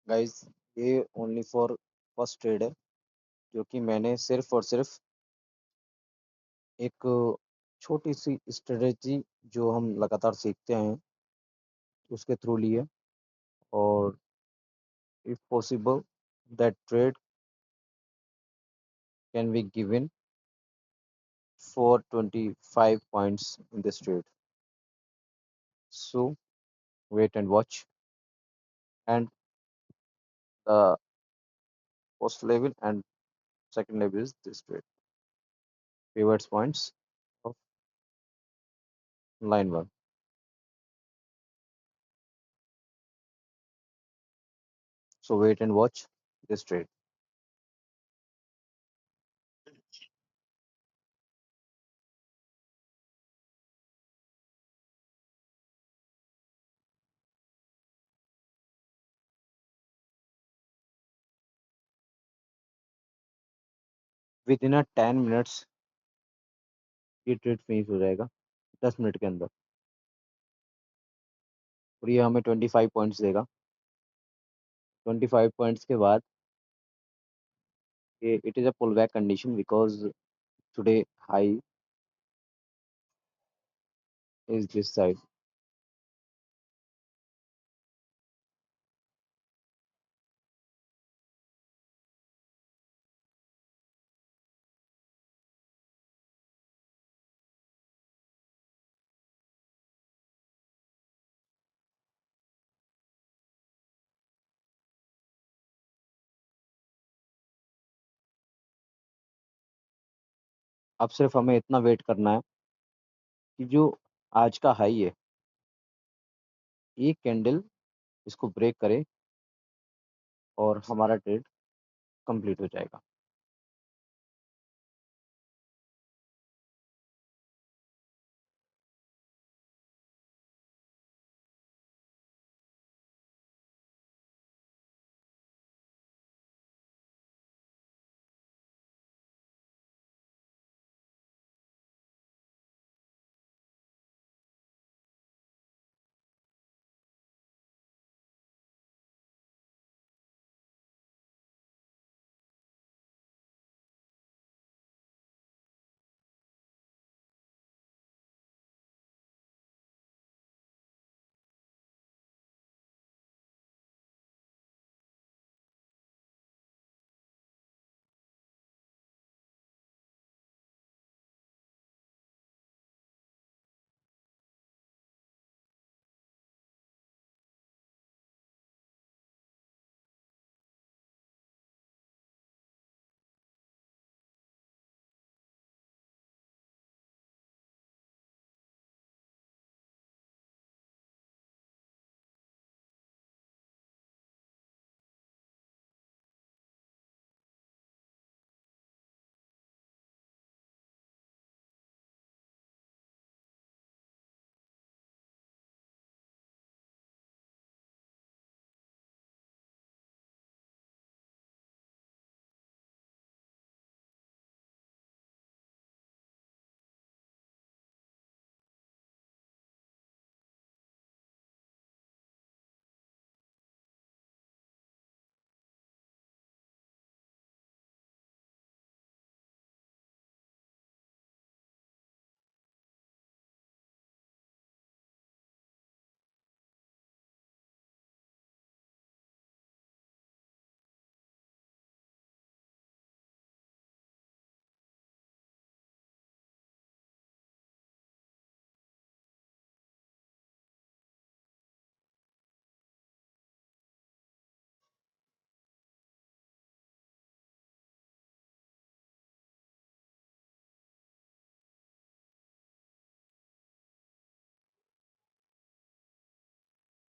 Guys, ये only for first trade है, जो कि मैंने सिर्फ और सिर्फ एक छोटी सी स्ट्रेटेजी जो हम लगातार सीखते हैं उसके थ्रू ली है। और if possible that trade can be given for 25 points in this trade. So wait and watch. And the first level and second level is this trade. Pivots points of line one. So wait and watch this trade. Within a 10 minutes ये trade finish हो जाएगा, 10 minute के अंदर। और ये हमें 25 points देगा। 25 points के बाद ये it is a pull back condition because today high is this side. अब सिर्फ हमें इतना वेट करना है कि जो आज का हाई है एक कैंडल इसको ब्रेक करे और हमारा ट्रेड कंप्लीट हो जाएगा।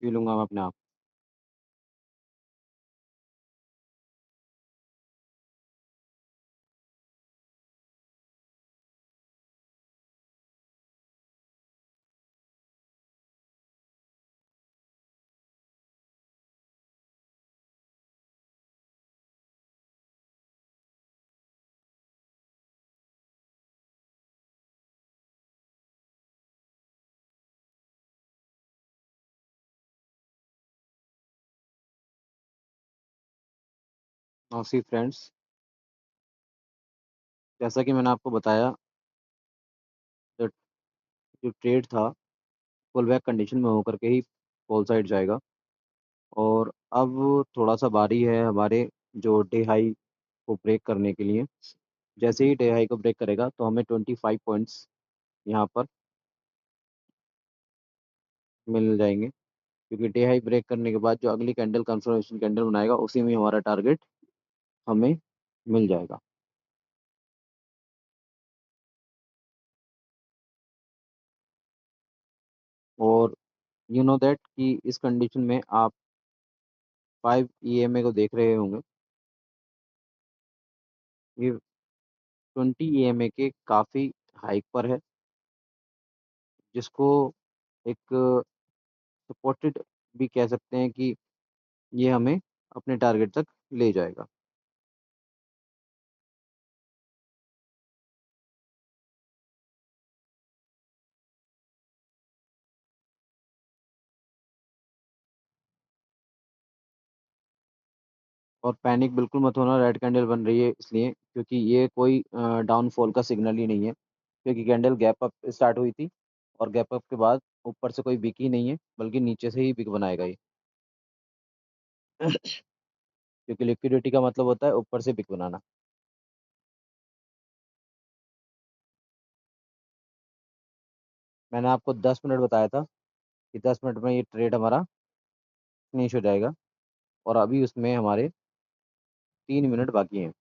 पी लूँगा मैं अपने आप। सी फ्रेंड्स, जैसा कि मैंने आपको बताया, ज जो ट्रेड था, पुल बैक कंडीशन में होकर के ही फॉल साइड जाएगा और अब थोड़ा-सा बारी है हमारे जो डे हाई को ब्रेक करने के लिए। जैसे ही डे हाई को ब्रेक करेगा, तो हमें 25 पॉइंट्स यहाँ पर मिल जाएँगे, क्योंकि डे हाई ब्रेक करने के बाद जो अगली कैंडल कंफर्मेशन कैंडल बनाएगा, उसी में हमारा टारगेट हमें मिल जाएगा। और यू नो दैट कि इस कंडीशन में आप 5 ईएमए को देख रहे होंगे। ये 20 ईएमए के काफ़ी हाइक पर है, जिसको एक सपोर्टेड भी कह सकते हैं कि ये हमें अपने टारगेट तक ले जाएगा। और पैनिक बिल्कुल मत होना, रेड कैंडल बन रही है इसलिए क्योंकि ये कोई डाउनफॉल का सिग्नल ही नहीं है, क्योंकि कैंडल गैप अप स्टार्ट हुई थी और गैप अप के बाद ऊपर से कोई विक ही नहीं है, बल्कि नीचे से ही विक बनाएगा ये। क्योंकि लिक्विडिटी का मतलब होता है ऊपर से विक बनाना। मैंने आपको 10 मिनट बताया था कि 10 मिनट में ये ट्रेड हमारा फिनिश हो जाएगा और अभी उसमें हमारे 3 मिनट बाकी हैं।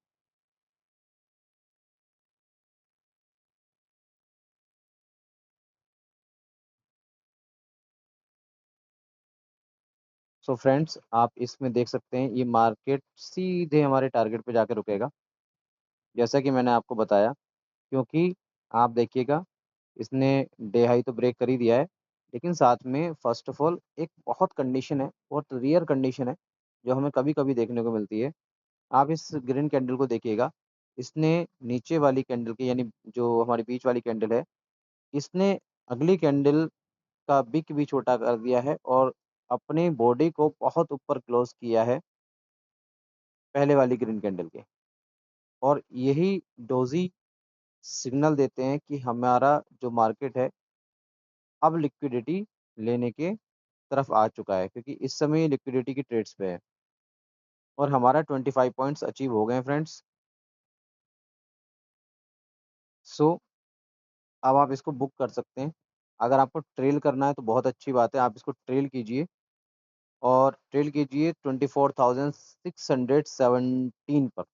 सो फ्रेंड्स, आप इसमें देख सकते हैं ये मार्केट सीधे हमारे टारगेट पे जाके रुकेगा, जैसा कि मैंने आपको बताया। क्योंकि आप देखिएगा, इसने डे हाई तो ब्रेक कर ही दिया है, लेकिन साथ में फ़र्स्ट ऑफ ऑल एक बहुत कंडीशन है, बहुत रेयर कंडीशन है, जो हमें कभी-कभी देखने को मिलती है। आप इस ग्रीन कैंडल को देखिएगा, इसने नीचे वाली कैंडल की यानी जो हमारी बीच वाली कैंडल है, इसने अगली कैंडल का विक भी छोटा कर दिया है और अपनी बॉडी को बहुत ऊपर क्लोज़ किया है, पहले वाली ग्रीन कैंडल के। और यही डोज़ी सिग्नल देते हैं कि हमारा जो मार्केट है, अब लिक्विडिटी लेने के तरफ आ चुका है, क्योंकि इस समय ये लिक्विडिटी की ट्रेड्स पे है और हमारा 25 पॉइंट्स अचीव हो गए हैं फ्रेंड्स। सो अब आप इसको बुक कर सकते हैं। अगर आपको ट्रेल करना है तो बहुत अच्छी बात है, आप इसको ट्रेल कीजिए और ट्रेल कीजिए 24,617 पर,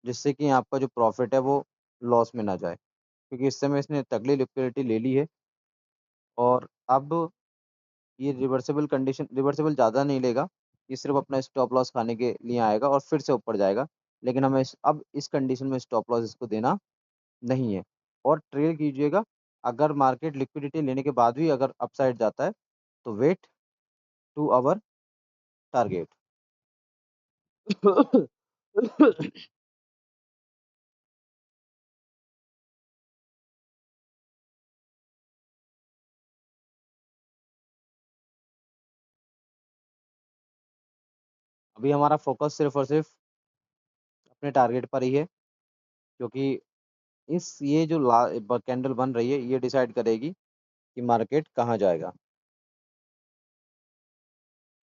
जिससे कि आपका जो प्रॉफ़िट है वो लॉस में ना जाए। क्योंकि इस समय इसने तगड़ी लिक्विडिटी ले ली है और अब ये रिवर्सिबल ज़्यादा नहीं लेगा, ये सिर्फ़ अपना स्टॉप लॉस खाने के लिए आएगा और फिर से ऊपर जाएगा। लेकिन हमें इस कंडीशन में स्टॉप लॉस इसको देना नहीं है और ट्रेड कीजिएगा। अगर मार्केट लिक्विडिटी लेने के बाद भी अगर अपसाइड जाता है, तो वेट टू आवर टारगेट। अभी हमारा फ़ोकस सिर्फ़ और सिर्फ़ अपने टारगेट पर ही है, क्योंकि इस ये जो ला ब कैंडल बन रही है, ये डिसाइड करेगी कि मार्केट कहाँ जाएगा।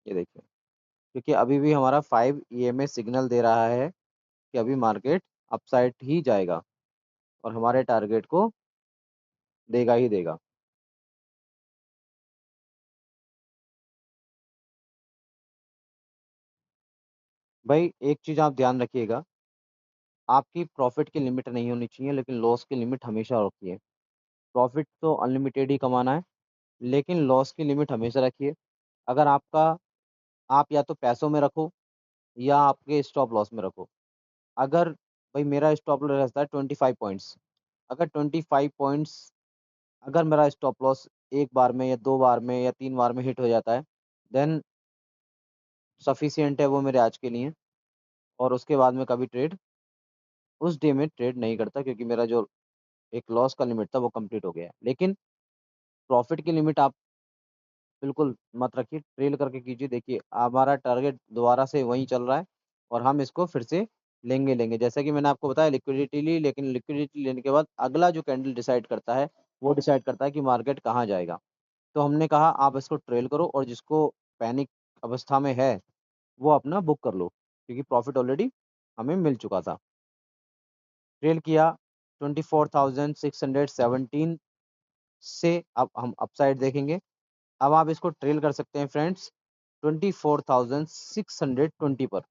ये देखिए, क्योंकि अभी भी हमारा 5 ईएमए सिग्नल दे रहा है कि अभी मार्केट अपसाइड ही जाएगा और हमारे टारगेट को देगा ही देगा। भाई एक चीज़ आप ध्यान रखिएगा, आपकी प्रॉफ़िट की लिमिट नहीं होनी चाहिए, लेकिन लॉस की लिमिट हमेशा रखिए। प्रॉफ़िट तो अनलिमिटेड ही कमाना है, लेकिन लॉस की लिमिट हमेशा रखिए। अगर आप या तो पैसों में रखो या आपके स्टॉप लॉस में रखो। अगर भाई मेरा स्टॉप लॉस रहता है 25 पॉइंट्स, अगर 25 पॉइंट्स अगर मेरा स्टॉप लॉस 1 बार में या 2 बार में या 3 बार में हिट हो जाता है, देन सफिशिएंट है वो मेरे आज के लिए और उसके बाद मैं कभी उस डे में ट्रेड नहीं करता, क्योंकि मेरा जो एक लॉस का लिमिट था वो कंप्लीट हो गया है। लेकिन प्रॉफ़िट की लिमिट आप बिल्कुल मत रखिए, ट्रेल करके कीजिए। देखिए हमारा टारगेट दोबारा से वहीं चल रहा है और हम इसको फिर से लेंगे। जैसा कि मैंने आपको बताया लिक्विडिटी ली, लेकिन लिक्विडिटी लेने के बाद अगला जो कैंडल डिसाइड करता है, वो डिसाइड करता है कि मार्केट कहाँ जाएगा। तो हमने कहा आप इसको ट्रेल करो और जिसको पैनिक अवस्था में है, वो अपना बुक कर लो, क्योंकि प्रॉफ़िट ऑलरेडी हमें मिल चुका था। ट्रेल किया 24,617 से अब हम अपसाइड देखेंगे। अब आप इसको ट्रेल कर सकते हैं फ्रेंड्स 24,620 पर,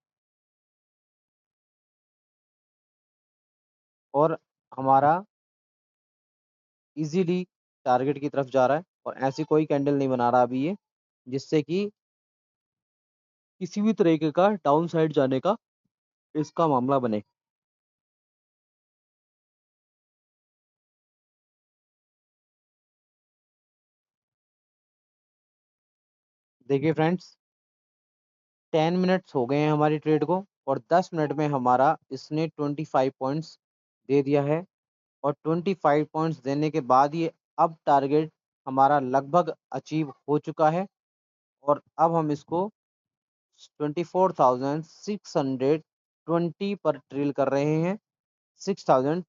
और हमारा इजीली टारगेट की तरफ जा रहा है और ऐसी कोई कैंडल नहीं बना रहा अभी ये, जिससे कि किसी भी तरीके का डाउन साइड जाने का इसका मामला बने। देखिए फ्रेंड्स, 10 मिनट्स हो गए हैं हमारी ट्रेड को और 10 मिनट में हमारा इसने 25 पॉइंट्स दे दिया है, और 25 पॉइंट्स देने के बाद ये अब टारगेट हमारा लगभग अचीव हो चुका है, और अब हम इसको 24,620 पर ट्रेल कर रहे हैं। 6000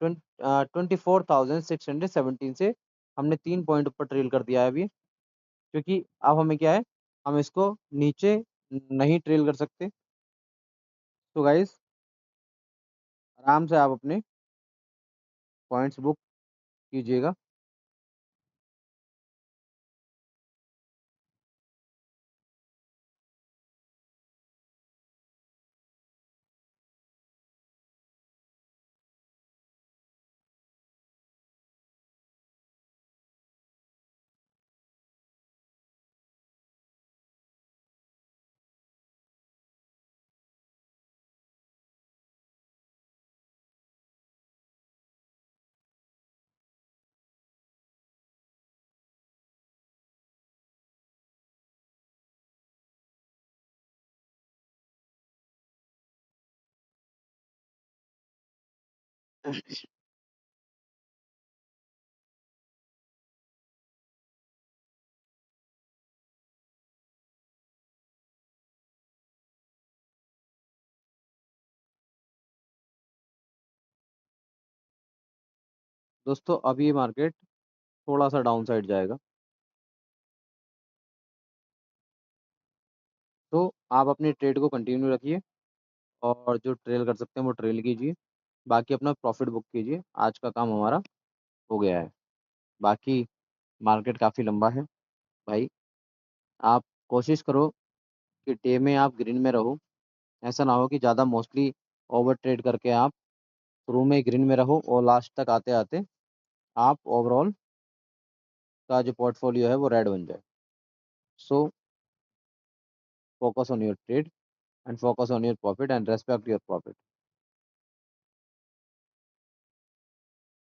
24,617 से हमने 3 पॉइंट ऊपर ट्रेल कर दिया है अभी, क्योंकि अब हमें क्या है, हम इसको नीचे नहीं ट्रेल कर सकते। तो गाइस, आराम से आप अपने पॉइंट्स बुक कीजिएगा। दोस्तों अब ये मार्केट थोड़ा सा डाउन साइड जाएगा, तो आप अपनी ट्रेड को कंटिन्यू रखिए और जो ट्रेल कर सकते हैं वो ट्रेल कीजिए, बाकी अपना प्रॉफिट बुक कीजिए। आज का काम हमारा हो गया है। बाकी मार्केट काफ़ी लंबा है भाई, आप कोशिश करो कि डे में आप ग्रीन में रहो। ऐसा ना हो कि ज़्यादा मोस्टली ओवर ट्रेड करके आप शुरू में ग्रीन में रहो और लास्ट तक आते आते आप ओवरऑल का जो पोर्टफोलियो है वो रेड बन जाए। So focus on your trade and focus on your profit and respect your profit.